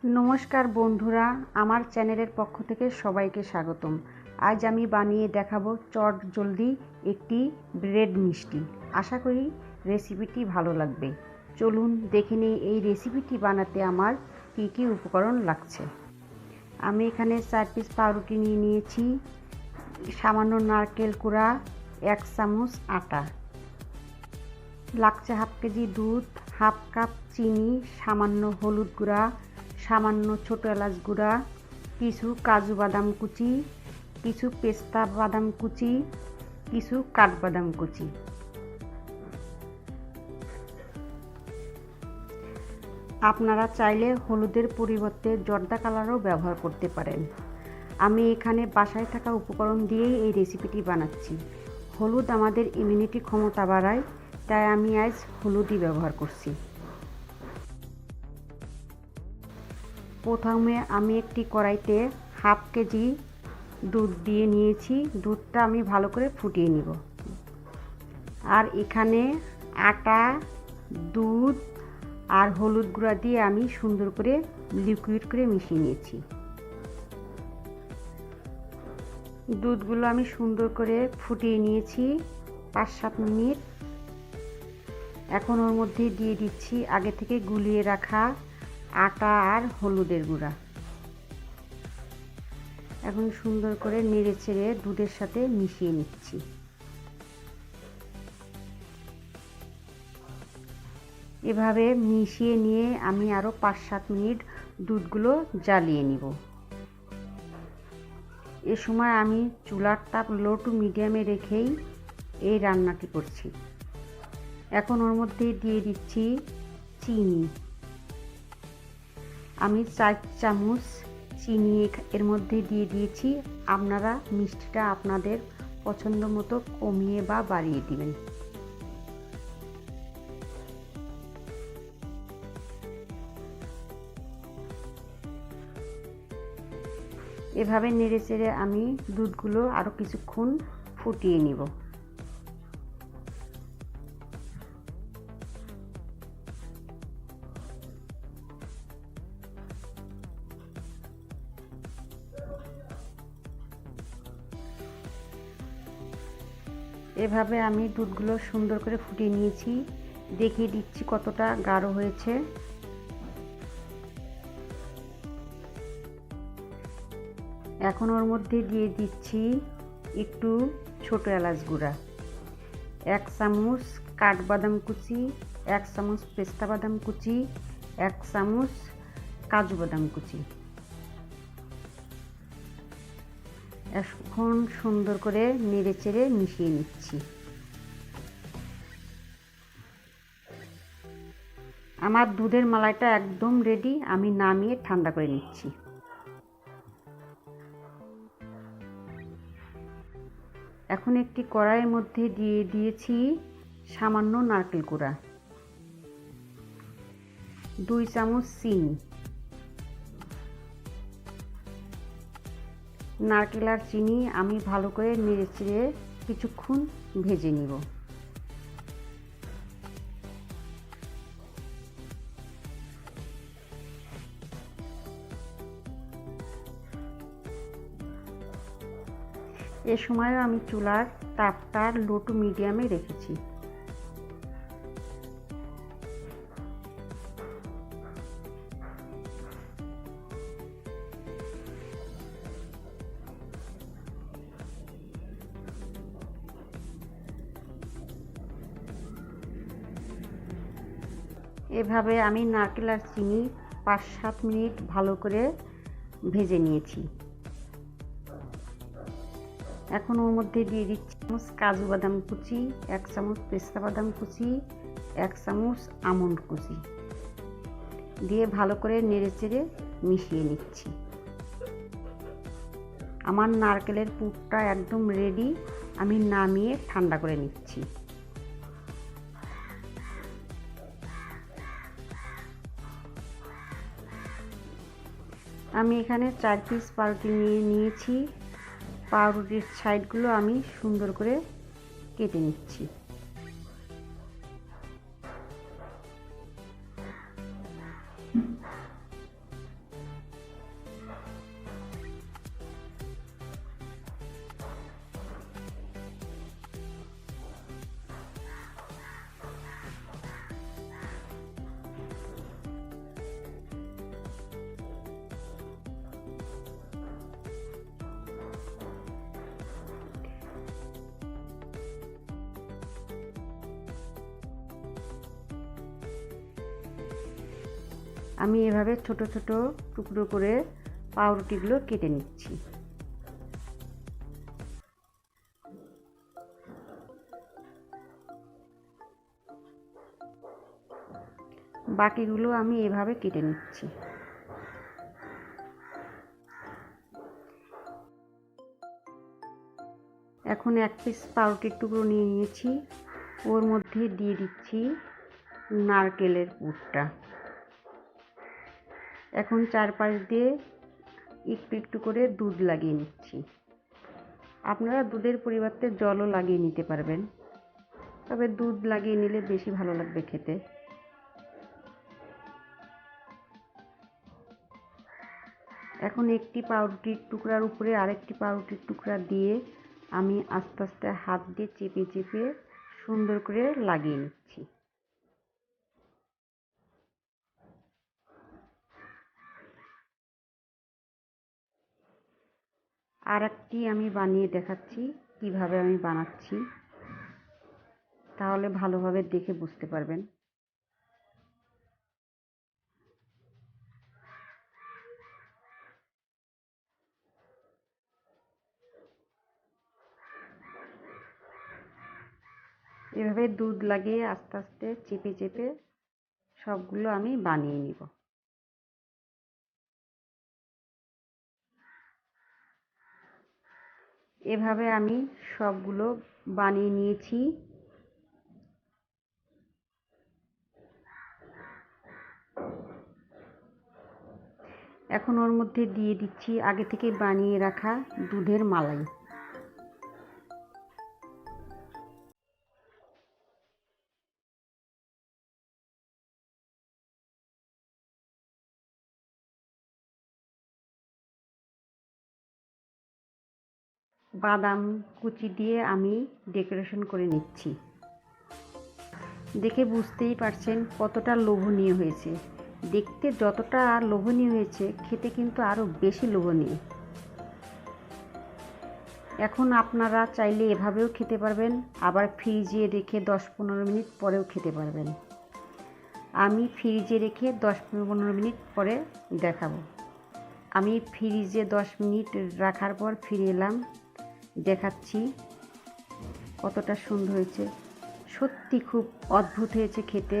নমস্কার বন্ধুরা, আমার চ্যানেলের পক্ষ থেকে সবাইকে স্বাগতম। আজ আমি বানিয়ে দেখাবো চট জলদি একটি ব্রেড মিষ্টি। আশা করি রেসিপিটি ভালো লাগবে। চলুন দেখে নিই এই রেসিপিটি বানাতে আমার কী কী উপকরণ লাগছে। আমি এখানে 4 পিস পাউরুটি নিয়ে নিয়েছি, সামান্য নারকেল কুড়া, 1 চামচ আটা, লাগছে হাফ কেজি দুধ, হাফ কাপ চিনি, সামান্য হলুদ গুঁড়া, সামান্য ছোটো এলাচ গুঁড়া, কিছু কাজু বাদাম কুচি, কিছু পেস্তা বাদাম কুচি, কিছু কাঠবাদাম কুচি। আপনারা চাইলে হলুদের পরিবর্তে জর্দা কালারও ব্যবহার করতে পারেন। আমি এখানে বাসায় থাকা উপকরণ দিয়েই এই রেসিপিটি বানাচ্ছি। হলুদ আমাদের ইমিউনিটি ক্ষমতা বাড়ায়, তাই আমি আজ হলুদই ব্যবহার করছি। প্রথমে আমি একটি কড়াইতে হাফ কেজি দুধ দিয়ে নিয়েছি। দুধটা আমি ভালো করে ফুটিয়ে নিব। আর এখানে আটা, দুধ আর হলুদ গুঁড়া দিয়ে আমি সুন্দর করে লিকুইড করে মিশিয়ে নিয়েছি। দুধগুলো আমি সুন্দর করে ফুটিয়ে নিয়েছি 5-7 মিনিট। এখন ওর মধ্যে দিয়ে দিচ্ছি আগে থেকে গুলিয়ে রাখা আটা আর হলুদের গুঁড়া। এখন সুন্দর করে নেড়ে চেড়ে দুধের সাথে মিশিয়ে নিচ্ছি। এভাবে মিশিয়ে নিয়ে আমি আরও 5-7 মিনিট দুধগুলো জ্বালিয়ে নিব। এ সময় আমি চুলার তাপ লো টু মিডিয়ামে রেখেই এই রান্নাটি করছি। এখন ওর মধ্যে দিয়ে দিচ্ছি চিনি। আমি 4 চামচ চিনি এর মধ্যে দিয়ে দিয়েছি। আপনারা মিষ্টিটা আপনাদের পছন্দ মতো কমিয়ে বা বাড়িয়ে দিবেন। এভাবে নেড়ে চেড়ে আমি দুধগুলো আরও কিছুক্ষণ ফুটিয়ে নিব। এভাবে আমি দুধগুলো সুন্দর করে ফুটিয়ে নিয়েছি। দেখিয়ে দিচ্ছি কতটা গাঢ় হয়েছে। এখন ওর মধ্যে দিয়ে দিচ্ছি একটু ছোটো এলাচ গুঁড়া, 1 চামচ কাঠবাদাম কুচি, 1 চামচ পেস্তা বাদাম কুচি, 1 চামচ কাজু বাদাম কুচি। এখন সুন্দর করে নেড়ে চেড়ে মিশিয়ে নিচ্ছি। আমার দুধের মালাইটা একদম রেডি। আমি নামিয়ে ঠান্ডা করে নিচ্ছি। এখন একটি কড়াইয়ের মধ্যে দিয়ে দিয়েছি সামান্য নারকেল কুড়া, 2 চামচ চিনি, নারকেল আর চিনি আমি ভালো করে নেড়ে চেড়ে কিছুক্ষণ ভেজে নিব। এ সময়ও আমি চুলার তাপটা লো টু মিডিয়ামে রেখেছি। এভাবে আমি নারকেল আর চিনি 5-7 মিনিট ভালো করে ভেজে নিয়েছি। এখন ওর মধ্যে দিয়ে দিচ্ছি কাজু বাদাম কুচি, 1 চামচ পেস্তা বাদাম কুচি, 1 চামচ আমন্ড কুচি দিয়ে ভালো করে নেড়ে চেড়ে মিশিয়ে নিচ্ছি। আমার নারকেলের পুরটা একদম রেডি। আমি নামিয়ে ঠান্ডা করে নিচ্ছি। আমি এখানে 4 পিস পাউরুটি নিয়েছি। পাউরুটির সাইডগুলো আমি সুন্দর করে কেটে নিচ্ছি। আমি এভাবে ছোট ছোট টুকরো করে পাউরুটিগুলো কেটে নিচ্ছি। বাকিগুলো আমি এভাবে কেটে নিচ্ছি। এখন এক পিস পাউরুটির টুকরো নিয়ে নিয়েছি, ওর মধ্যে দিয়ে দিচ্ছি নারকেলের পুরটা। এখন চারপাশ দিয়ে একটু একটু করে দুধ লাগিয়ে নিচ্ছি। আপনারা দুধের পরিবর্তে জলও লাগিয়ে নিতে পারবেন, তবে দুধ লাগিয়ে নিলে বেশি ভালো লাগবে খেতে। এখন একটি পাউরুটির টুকরার উপরে আরেকটি পাউরুটির টুকরা দিয়ে আমি আস্তে আস্তে হাত দিয়ে চেপে চেপে সুন্দর করে লাগিয়ে নিচ্ছি। আর একটি আমি বানিয়ে দেখাচ্ছি কিভাবে আমি বানাচ্ছি, তাহলে ভালোভাবে দেখে বুঝতে পারবেন। এভাবে দুধ লাগিয়ে আস্তে আস্তে চেপে চেপে সবগুলো আমি বানিয়ে নিব। এভাবে আমি সবগুলো বানিয়ে নিয়েছি। এখন ওর মধ্যে দিয়ে দিচ্ছি আগে থেকে বানিয়ে রাখা দুধের মালাই। বাদাম কুচি দিয়ে আমি ডেকোরেশন করে নিচ্ছি। দেখে বুঝতেই পারছেন কতটা লোভনীয় হয়েছে। দেখতে যতটা লোভনীয় হয়েছে, খেতে কিন্তু আরও বেশি লোভনীয়। এখন আপনারা চাইলে এভাবেও খেতে পারবেন, আবার ফ্রিজে রেখে 10-15 মিনিট পরেও খেতে পারবেন। আমি ফ্রিজে রেখে 10-15 মিনিট পরে দেখাবো। আমি ফ্রিজে 10 মিনিট রাখার পর ফিরে এলাম, দেখাচ্ছি কতটা সুন্দর হয়েছে। সত্যি খুব অদ্ভুত হয়েছে খেতে।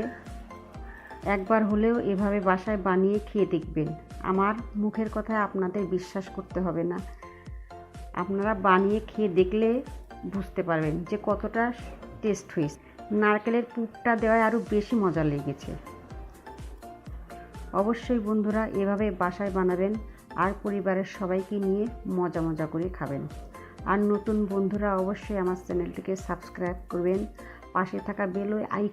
একবার হলেও এভাবে বাসায় বানিয়ে খেয়ে দেখবেন। আমার মুখের কথায় আপনাদের বিশ্বাস করতে হবে না, আপনারা বানিয়ে খেয়ে দেখলে বুঝতে পারবেন যে কতটা টেস্ট হয়েছে। নারকেলের পুরটা দেওয়ায় আরও বেশি মজা লেগেছে। অবশ্যই বন্ধুরা এভাবে বাসায় বানাবেন আর পরিবারের সবাইকে নিয়ে মজা মজা করে খাবেন। আর নতুন বন্ধুরা অবশ্যই আমার চ্যানেলটিকে সাবস্ক্রাইব করবেন, পাশে থাকা বেল আইকন